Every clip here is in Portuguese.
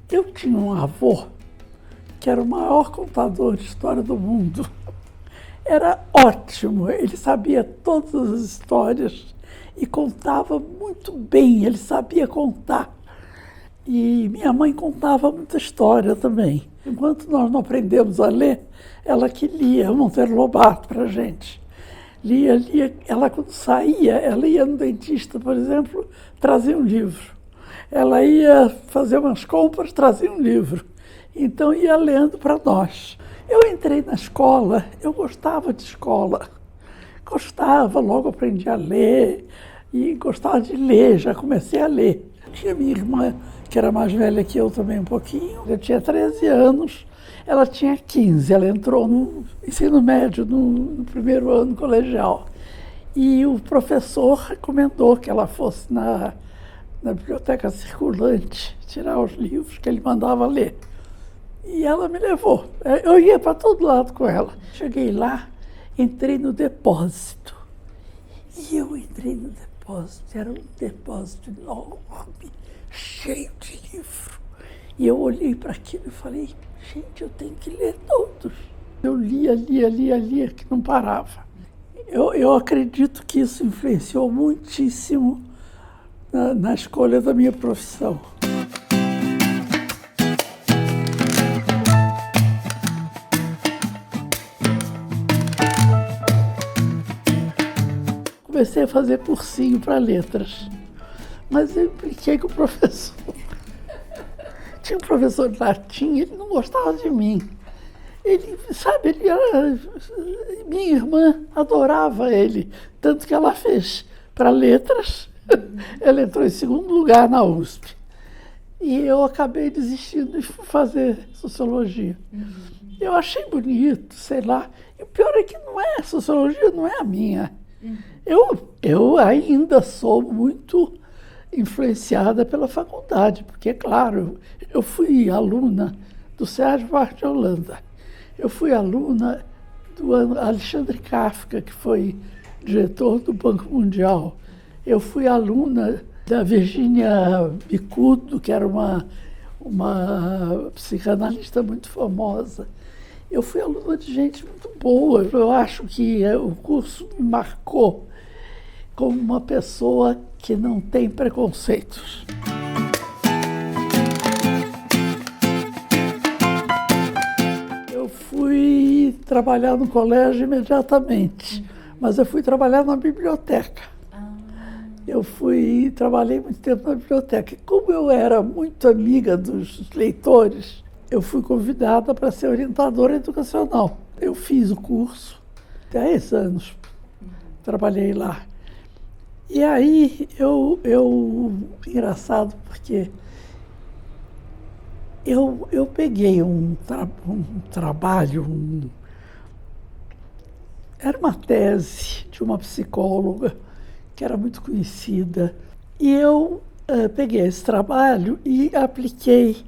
Eu tinha um avô que era o maior contador de história do mundo. Era ótimo, ele sabia todas as histórias e contava muito bem, ele sabia contar. E minha mãe contava muita história também. Enquanto nós não aprendemos a ler, ela que lia Monteiro Lobato para a gente. Lia. Ela quando saía, ela ia no dentista, por exemplo, trazia um livro. Ela ia fazer umas compras, trazia um livro. Então ia lendo para nós. Eu entrei na escola, eu gostava de escola. Gostava, logo aprendi a ler e gostava de ler, já comecei a ler. Tinha minha irmã, que era mais velha que eu também um pouquinho. Eu tinha 13 anos, ela tinha 15. Ela entrou no ensino médio, no primeiro ano colegial. E o professor recomendou que ela fosse na biblioteca circulante, tirar os livros que ele mandava ler. E ela me levou. Eu ia para todo lado com ela. Cheguei lá, entrei no depósito. E eu entrei no depósito, era um depósito enorme, cheio de livro. E eu olhei para aquilo e falei, gente, eu tenho que ler todos. Eu lia, que não parava. Eu acredito que isso influenciou muitíssimo na escolha da minha profissão. Comecei a fazer cursinho para letras, mas eu impliquei com o professor. Tinha um professor de latim, ele não gostava de mim. Minha irmã adorava ele, tanto que ela fez para letras. Ela entrou em segundo lugar na USP. E eu acabei desistindo de fazer sociologia. Eu achei bonito, sei lá. E o pior é que sociologia não é a minha. Eu ainda sou muito influenciada pela faculdade, porque, é claro, eu fui aluna do Sérgio Buarque de Holanda. Eu fui aluna do Alexandre Kafka, que foi diretor do Banco Mundial. Eu fui aluna da Virginia Bicudo, que era uma psicanalista muito famosa. Eu fui aluna de gente muito boa. Eu acho que o curso me marcou como uma pessoa que não tem preconceitos. Eu fui trabalhar no colégio imediatamente, mas eu fui trabalhar na biblioteca. Trabalhei muito tempo na biblioteca. E como eu era muito amiga dos leitores, eu fui convidada para ser orientadora educacional. Eu fiz o curso, 10 anos, trabalhei lá. E aí, engraçado, porque eu peguei um trabalho, era uma tese de uma psicóloga que era muito conhecida, e eu peguei esse trabalho e apliquei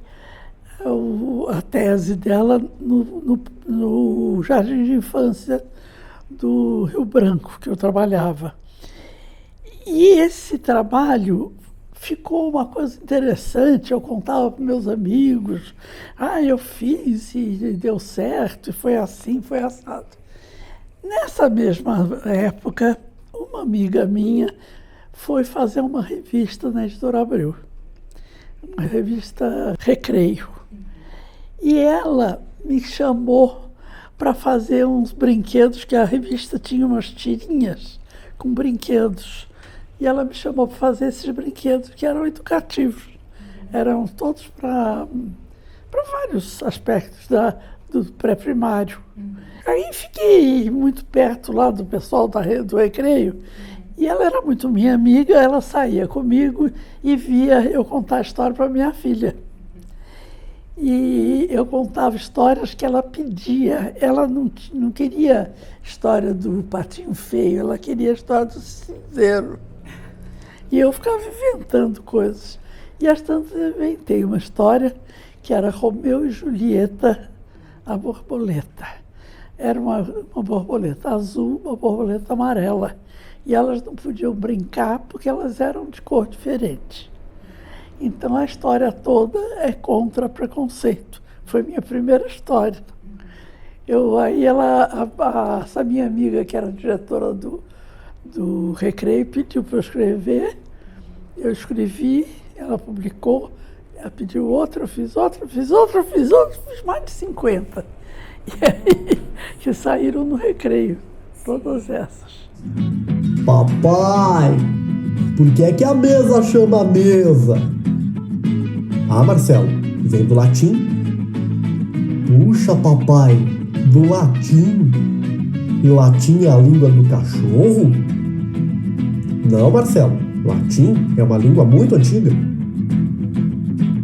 a tese dela no Jardim de Infância do Rio Branco, que eu trabalhava. E esse trabalho ficou uma coisa interessante, eu contava para meus amigos, eu fiz e deu certo, e foi assim, foi assado. Nessa mesma época, uma amiga minha foi fazer uma revista na Editora Abreu, uma revista Recreio. E ela me chamou para fazer uns brinquedos, que a revista tinha umas tirinhas com brinquedos. E ela me chamou para fazer esses brinquedos, que eram educativos. Eram todos para vários aspectos do pré-primário. Aí fiquei muito perto lá do pessoal do Recreio. E ela era muito minha amiga, ela saía comigo e via eu contar a história para minha filha. E eu contava histórias que ela pedia. Ela não queria história do Patinho Feio, ela queria a história do Cinzeiro. E eu ficava inventando coisas. E às tantas eu inventei uma história que era Romeu e Julieta, a borboleta. Era uma borboleta azul, uma borboleta amarela. E elas não podiam brincar porque elas eram de cor diferente. Então a história toda é contra preconceito. Foi minha primeira história. Aí essa minha amiga, que era diretora do Recreio, pediu para eu escrever. Eu escrevi, ela publicou, ela pediu outra, eu fiz outra, fiz mais de 50. E aí, que saíram no Recreio, todas essas. Papai, por que é que a mesa chama mesa? Ah, Marcelo, vem do latim? Puxa, papai, do latim. E latim é a língua do cachorro? Não, Marcelo, latim é uma língua muito antiga.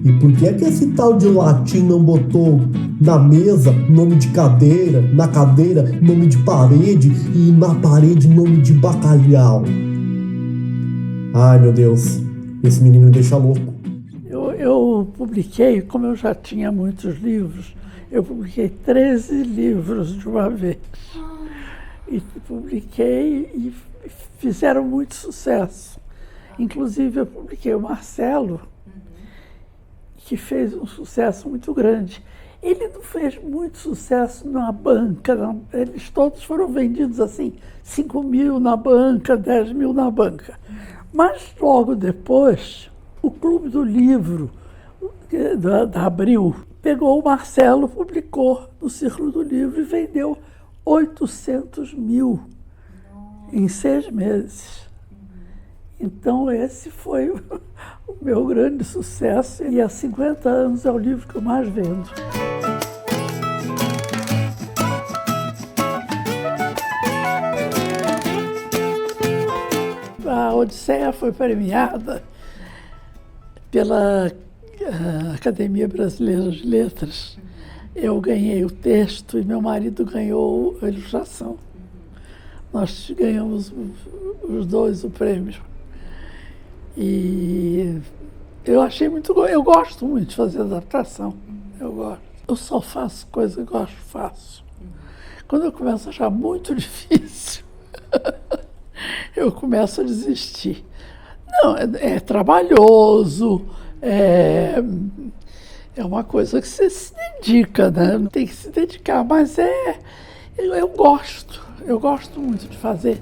E por que é que esse tal de latim não botou na mesa nome de cadeira, na cadeira nome de parede e na parede nome de bacalhau? Ai, meu Deus, esse menino me deixa louco. Eu publiquei, como eu já tinha muitos livros, eu publiquei 13 livros de uma vez. E publiquei e fizeram muito sucesso. Inclusive, eu publiquei o Marcelo, que fez um sucesso muito grande. Ele não fez muito sucesso na banca, não. Eles todos foram vendidos assim, 5 mil na banca, 10 mil na banca. Mas logo depois, o Clube do Livro da Abril pegou o Marcelo, publicou no Círculo do Livro e vendeu 800 mil em 6 meses. Então esse foi o meu grande sucesso e há 50 anos é o livro que eu mais vendo. A Odisseia foi premiada pela Academia Brasileira de Letras. Eu ganhei o texto e meu marido ganhou a ilustração. Nós ganhamos os dois o prêmio. E eu achei eu gosto muito de fazer adaptação. Eu gosto. Eu só faço coisa que eu gosto, faço. Quando eu começo a achar muito difícil, eu começo a desistir. Não, é trabalhoso, é uma coisa que você se dedica, né? Tem que se dedicar, mas eu gosto muito de fazer.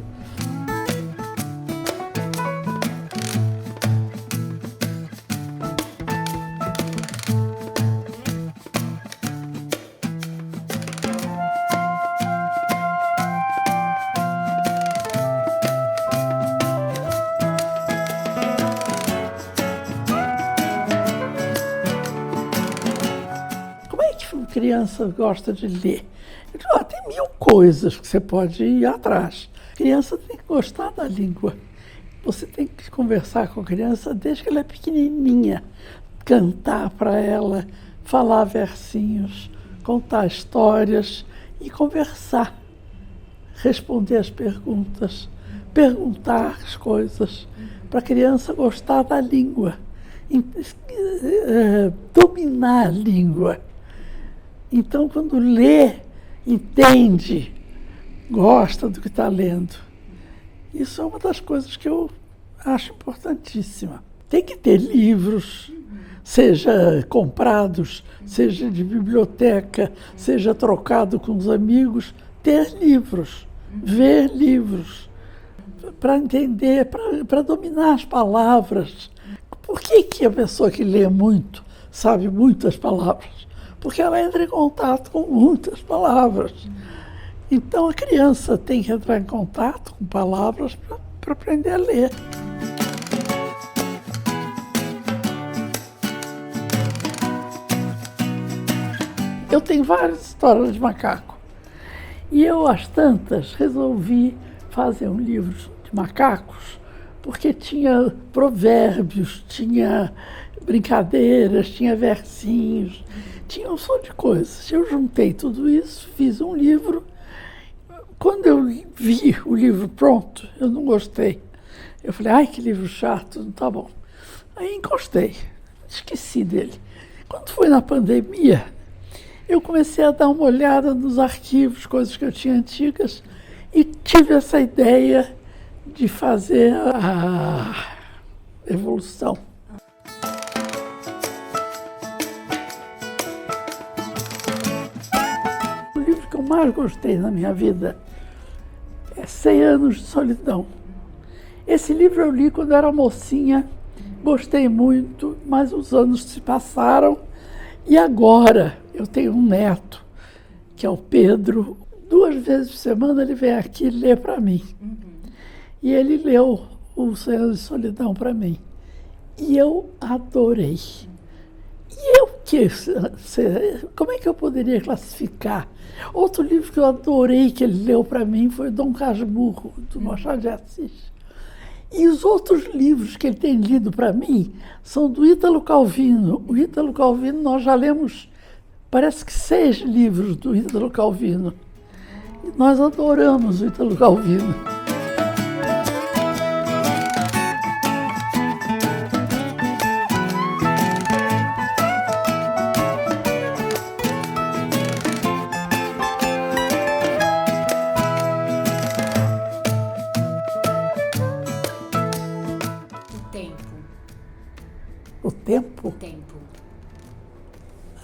Criança gosta de ler. Tem 1000 coisas que você pode ir atrás. A criança tem que gostar da língua. Você tem que conversar com a criança desde que ela é pequenininha, cantar para ela, falar versinhos, contar histórias e conversar, responder as perguntas, perguntar as coisas, para a criança gostar da língua, dominar a língua. Então, quando lê, entende, gosta do que está lendo. Isso é uma das coisas que eu acho importantíssima. Tem que ter livros, seja comprados, seja de biblioteca, seja trocado com os amigos, ter livros, ver livros, para entender, para dominar as palavras. Por que a pessoa que lê muito sabe muitas palavras? Porque ela entra em contato com muitas palavras. Então, a criança tem que entrar em contato com palavras para aprender a ler. Eu tenho várias histórias de macaco. E eu, às tantas, resolvi fazer um livro de macacos, porque tinha provérbios, tinha brincadeiras, tinha versinhos, tinha um monte de coisas. Eu juntei tudo isso, fiz um livro. Quando eu vi o livro pronto, eu não gostei. Eu falei, ai, que livro chato, não tá bom. Aí encostei, esqueci dele. Quando foi na pandemia, eu comecei a dar uma olhada nos arquivos, coisas que eu tinha antigas, e tive essa ideia de fazer a evolução. O livro que eu mais gostei na minha vida é 100 Anos de Solidão. Esse livro eu li quando era mocinha, gostei muito, mas os anos se passaram e agora eu tenho um neto, que é o Pedro. 2 vezes por semana ele vem aqui ler para mim. E ele leu o 100 Anos de Solidão para mim. E eu adorei. E eu como é que eu poderia classificar? Outro livro que eu adorei que ele leu para mim foi Dom Casmurro, do Machado de Assis. E os outros livros que ele tem lido para mim são do Ítalo Calvino. O Ítalo Calvino, nós já lemos, parece que 6 livros do Ítalo Calvino. E nós adoramos o Ítalo Calvino. O tempo? O tempo.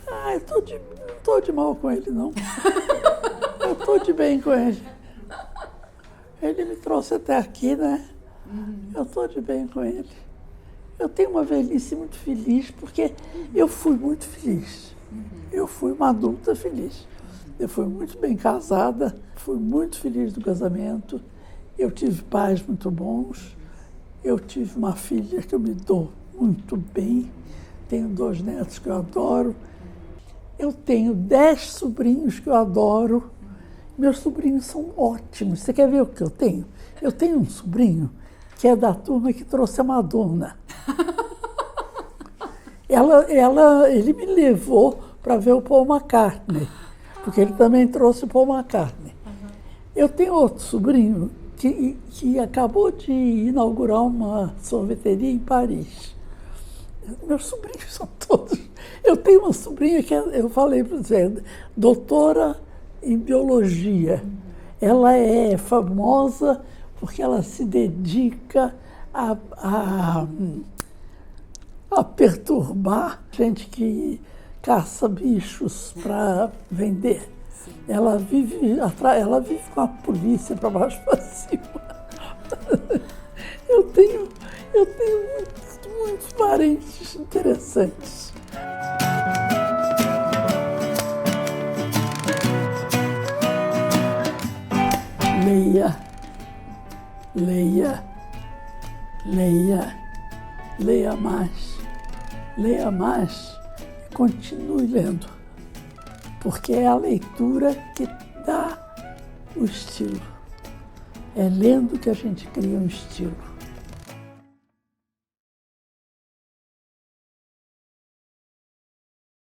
Ah, eu não estou de mal com ele, não. Eu estou de bem com ele. Ele me trouxe até aqui, né? Eu estou de bem com ele. Eu tenho uma velhice muito feliz, porque eu fui muito feliz. Eu fui uma adulta feliz. Eu fui muito bem casada, fui muito feliz do casamento. Eu tive pais muito bons. Eu tive uma filha que eu me dou muito bem. Tenho 2 netos que eu adoro. Eu tenho 10 sobrinhos que eu adoro. Meus sobrinhos são ótimos. Você quer ver o que eu tenho? Eu tenho um sobrinho que é da turma que trouxe a Madonna. Ele me levou para ver o Paul McCartney, porque ele também trouxe o Paul McCartney. Eu tenho outro sobrinho que acabou de inaugurar uma sorveteria em Paris. Meus sobrinhos são todos... Eu tenho uma sobrinha que eu falei para você, doutora em biologia. Ela é famosa porque ela se dedica a perturbar gente que caça bichos para vender. Sim. Ela vive com a polícia para baixo e para cima. Eu tenho muitos parentes interessantes. Leia mais e continue lendo, porque é a leitura que dá o estilo. É lendo que a gente cria um estilo.